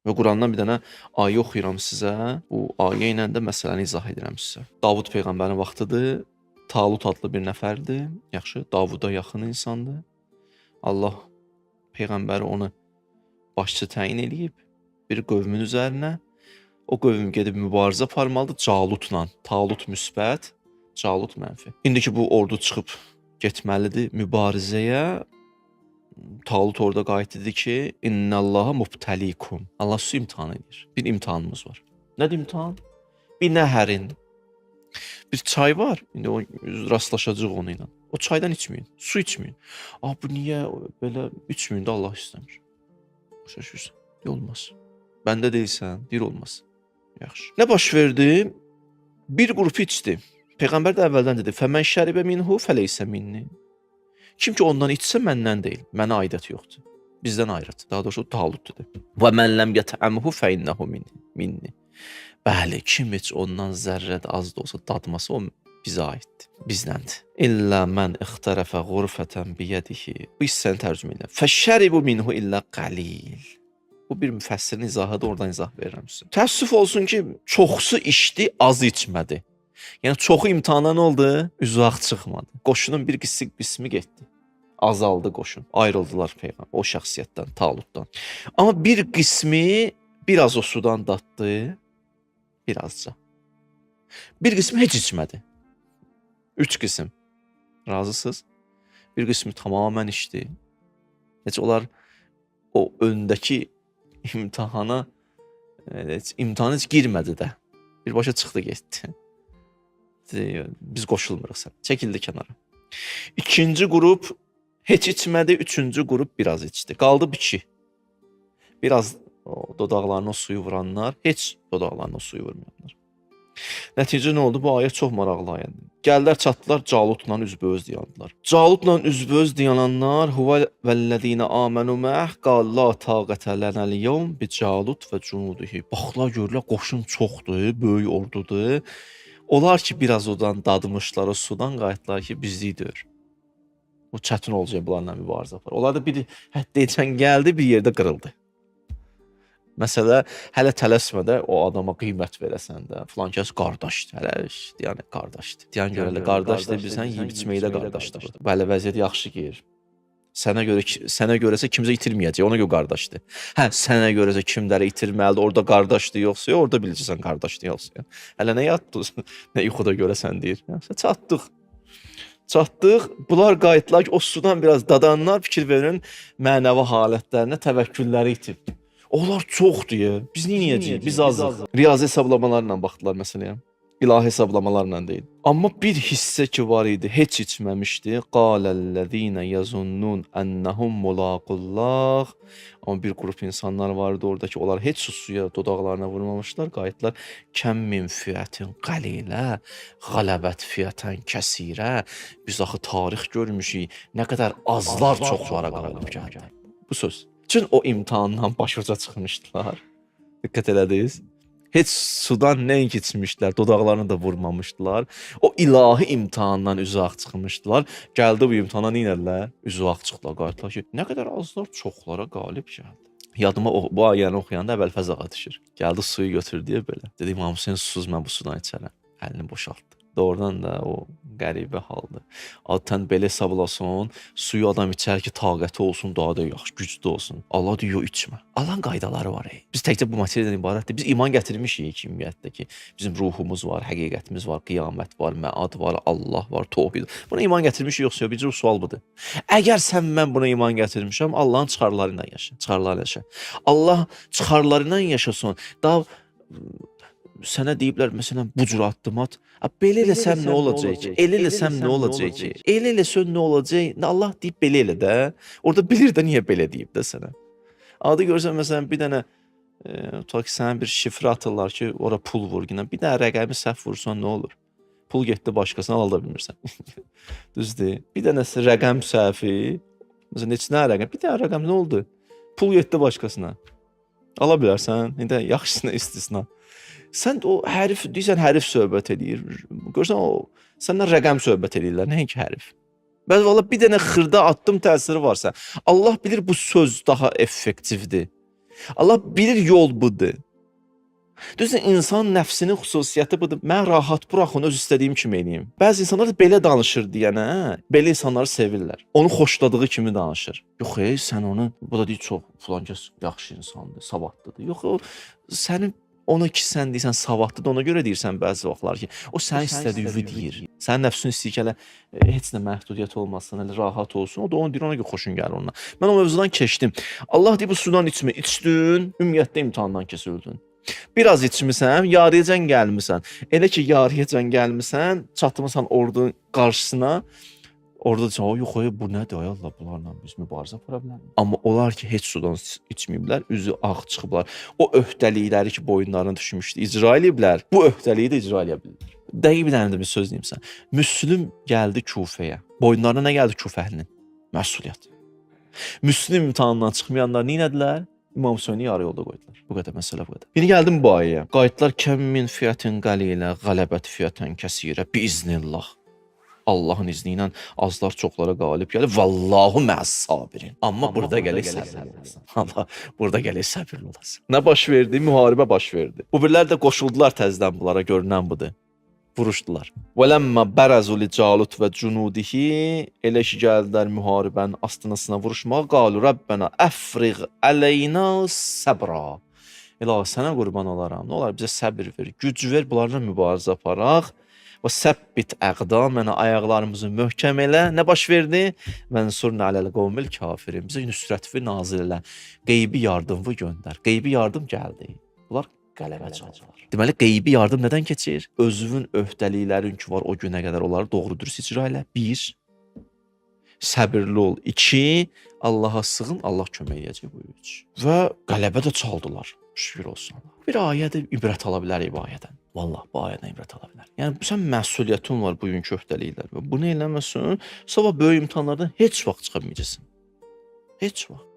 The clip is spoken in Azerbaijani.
Və Qurandan bir dənə ayə oxuyuram sizə. Bu ayə ilə də məsələni izah edirəm sizə. Davud peyğəmbərin vaxtıdır. Talut adlı bir nəfərdir. Yaxşı, Davuda yaxın insandır. Allah peyğəmbəri onu başçı təyin eləyib bir qövmün üzərinə. O qövm gedib mübarizə aparmalıdır Calutla. Talut müsbət, Calut mənfi. İndiki bu ordu çıxıb getməlidir mübarizəyə. Talut orada qayıt dedi ki, İnnallaha mubtalikum. Allah sizi imtahan edir. Bir imtahanımız var. Nədir imtahan? Bir nəhərin, bir çay var. İndi o rastlaşacaq onu ilə. O çaydan içməyin, su içməyin. Bu niyə belə içməyin də Allah istəmir. Şaşırsan. Olmaz. Bəndə deyilsən, deyir olmaz. Yaxşı. Nə baş verdi? Bir qrup içdi. Peyğəmbər də əvvəldən dedi: "Fəmən şəribə minhu fəleysə minni." Kim ki ondan içsə məndən deyil. Mənə aidət yoxdur. Bizdən ayrıdır. Daha doğrusu Talut dedi. "Və mən ləm yətəəmhu fəinnehu minni." Bəli, kim heç ondan zərrə də az da olsa dadması o bizə aiddir. Bizdəndir. İllə mən ixtərəfə ğurfətən biyədihi. Bu hissəni tərcümə edirəm. Fəşəribu minhu illə qalil. Bu bir müfəssirin izahıdır, oradan izah verirəm sizə. Təəssüf olsun ki, çoxsu içdi, azı içmədi. Yəni çoxu imtahana nə oldu? Uzaq çıxmadı. Qoşunun bir qismi getdi. Azaldı qoşun. Ayrıldılar peyğəmbər o şəxsiyyətdən, Talutdan. Amma bir qismi biraz o sudan daddı, birazca. Bir qismi heç içmədi. 3 qism. Razısınız? Bir qismi tamamən içdi. Heç onlar o öndəki imtahana imtahana heç girmədi də. Birbaşa çıxdı getdi. Biz qoşulmuruq sən. Çəkildi kənara. İkinci qrup heç içmədi, üçüncü qrup biraz içdi. Qaldı 2. Biraz dodaqlarına o suyu vuranlar, heç dodaqlarına o suyu vurmayanlar. Nəticə nə oldu? Bu ayə çox maraqlı ayədir. Gəldilər çatdılar Calutla üzbəüz dayandılar. Calutla üzbəüz dayananlar huve vellezine amenu ma'h qal la taqata lana al-yawm bi Calut və cunudihi. Baxdılar görürlər qoşun çoxdur, böyük ordudur. Onlar ki biraz odan dadmışlar o sudan qayıtdılar ki bizlikdir. Bu çətin olacaq bunlarla mübarizə apar. Onlar da bir həddəcən gəldi, bir yerdə qırıldı. Məsələ hələ tələsmədə o adama qiymət verəsən də, filan kəs qardaşdır, hələ yəni qardaşdır. Deyən görələ qardaşdır, bilsən yeyib içməkdə qardaşdır. Bəli, vəziyyət yaxşı gəlir. Sənə görəsə kimsə itirməyəcək, ona görə qardaşdır. Sənə görəsə kimləri itirməlidir, orada qardaşdır yoxsa, orada biləcəksən qardaşdır yoxsa. Hələ nə yatdın, nə yuxuda görəsən deyir. Çatdıq, bunlar qayıtdılar ki, o sudan biraz dadanlar, fikir verin, mənəvi halətlərinə təvəkkülləri itib. Onlar çoxdur ya, biz neyəcəyik, biz azıq. Riyazi hesablamalarla baxdılar məsələyə. İlahi hesablamalarla deyil. Amma bir hissə ki var idi, heç içməmişdi. Qalellezine yazunnun ennehum mulaqullah. Amma bir qrup insanlar vardı orada ki, onlar heç suya dodaqlarına vurmamışlar, qayıtdılar. Kəm min fiətin qalilə, qalabət fiətən kəsirə. Biz axı tarix görmüşük, nə qədər azlar çoxlara qalib gəldi. Bu söz. Çün o imtahandan başuca çıxmışdılar. Diqqət elədiniz? Heç sudan nəinki içmişlər, dodaqlarını da vurmamışdılar. O ilahi imtahandan uzaq çıxmışdılar. Gəldi bu imtahana nə edərlər? Uzaq çıxdılar, qayıtdılar ki, nə qədər azlar çoxlara qalib gəldi. Yadıma bu ayəni oxuyanda əvvəl fəzağa düşür. Gəldi suyu götürdü belə. Dedi, İmam Hüseyin susuz mən bu sudan içərəm. Əlini boşaltdı. Doğrudan da o qəribə haldır. Adətən belə hesablasın, suyu adam içər ki, taqəti olsun, daha da yaxşı, güclü olsun. Allah deyir, içmə. Allahın qaydaları var. Biz təkcə bu materiyadan ibarətdir. Biz iman gətirmişik ümumiyyətlə ki, bizim ruhumuz var, həqiqətimiz var, qiyamət var, məad var, Allah var, tövhid. Buna iman gətirmişik yoxsa yox? Bircə sual budur. Əgər sən mən buna iman gətirmişəm, Allahın çıxarları ilə yaşa. Çıxarları ilə yaşa. Allah çıxarları ilə yaşasın. Daha sənə deyiblər, məsələn, bu cür addım at. Belə eləsəm nə olacaq ki? Elə eləsəm nə olacaq ki? Elə eləsən nə olacaq? Allah deyib belə elə də. Orada bilir də niyə belə deyib də sənə. Adı görsən, məsələn, bir dənə tutaq ki, sənə bir şifrə atırlar ki, ora pul vur. Bir dənə rəqəmi səhv vursan nə olur? Pul getdi başqasına, ala bilmirsən. Düzdür. Bir dənə rəqəm səhvi, məsələn, neçə rəqəm? Bir dənə rəqəm nə oldu? Pul getdi başqasına. Ala bilərsən. İndi yaxşısına istisna. Sən o hərif deyirsən, hərif söhbət edir. Görsən o səndən rəqəm söhbət edirlər, nəinki hərif. Bəli, valla bir dənə xırda addım təsiri varsa, Allah bilir bu söz daha effektivdir. Allah bilir yol budur. Düzdür, insan nəfsinin xüsusiyyəti budur. Mən rahat buraxın, öz istədiyim kimi eləyim. Bəzi insanlar da belə danışır deyənə, belə insanları sevirlər. Onu xoşladığı kimi danışır. Yox, sən onu, bu da deyir çox filankəs yaxşı insandır, savadlıdır. Yox, o sənin ona ki sən deyirsən savadlıdır, ona görə deyirsən bəzi vaxtlar ki, o sənin istədiyi deyir. Sənin nəfsin istəyir ki, elə heç nə məhdudiyyət olmasın, elə rahat olsun. O da onu deyir, ona görə xoşun gəlir ondan. Mən o mövzudan keçdim. Allah deyir, bu sudan içmə, içdin, ümumiyyətlə imtahandan keçirdin. Biraz içmisən, yarıyacan gəlmisən. Elə ki, yarıyacan gəlmisən, çatmısan ordunun qarşısına. Orada deyirsən, yox, bu nədir, ay Allah, bunlarla biz mübarizə apara bilərik. Amma onlar ki, heç sudan içməyiblər, üzü ağ çıxıblar. O öhdəlikləri ki, boyunlarına düşmüşdü, icra ediblər. Bu öhdəliyi də icra edə bilirlər. Dəqiq bir dənə də bir söz deyim sən. Müslüm gəldi Kufəyə. Boyunlarına nə gəldi Kufəhlinin? Məsuliyyət. Müslüm imtahandan çıxmayanlar nə etdilər? İmam Hüseyni yarı yolda qoydular. Bu qədər məsələ bu qədər. Yeni gəldim bu ayəyə. Qayıtlar kəm min fiyatin qalilə, qələbət fiyatən kəsirə biiznillah. Allahın izni ilə azlar çoxlara qalib gəlir. Vallahu məs-sabirin. Amma burada gəlir səbirli olasın. Allah burada gəlir səbirli olasın. Nə baş verdi? Müharibə baş verdi. Bu birlər də qoşuldular təzədən bunlara, görünən budur. Vuruşdular. Vələmmə bərəzu li Calut və cunudihi, elə ki gəldilər müharibənin astınasına vuruşmağa, qalu Rabbənə əfriq əleyna səbra. İlahi, sənə qurban olaram, nə olar bizə səbir ver, güc ver, bunlarla mübarizə aparaq. Və səbbit əqdamənə, ayaqlarımızı möhkəm elə. Nə baş verdi? Vənsurnə aləl qovmil kafirin. Bizə nüsrətvi nazil elə. Qeybi yardımı göndər. Qeybi yardım gəldi. Bunlar qələbə çaldılar. Deməli, qeybi yardım nədən keçir? Özünün öhdəliklərin ki var o günə qədər onları doğru dürüst icra elə. 1. Səbirli ol. 2. Allah'a sığın, Allah kömək edəcək bu 3. Və qələbə də çaldılar. Şükür olsun. Bir ayədə ibrət ala bilərik bu ayədən. Vallah, bu ayədən ibrət ala bilər. Yəni, sən məsuliyyətin var bugünkü öhdəliklər. Bunu eləməsən, sabah böyük imtahanlardan heç vaxt çıxa bilməyəcəksin. Heç vaxt.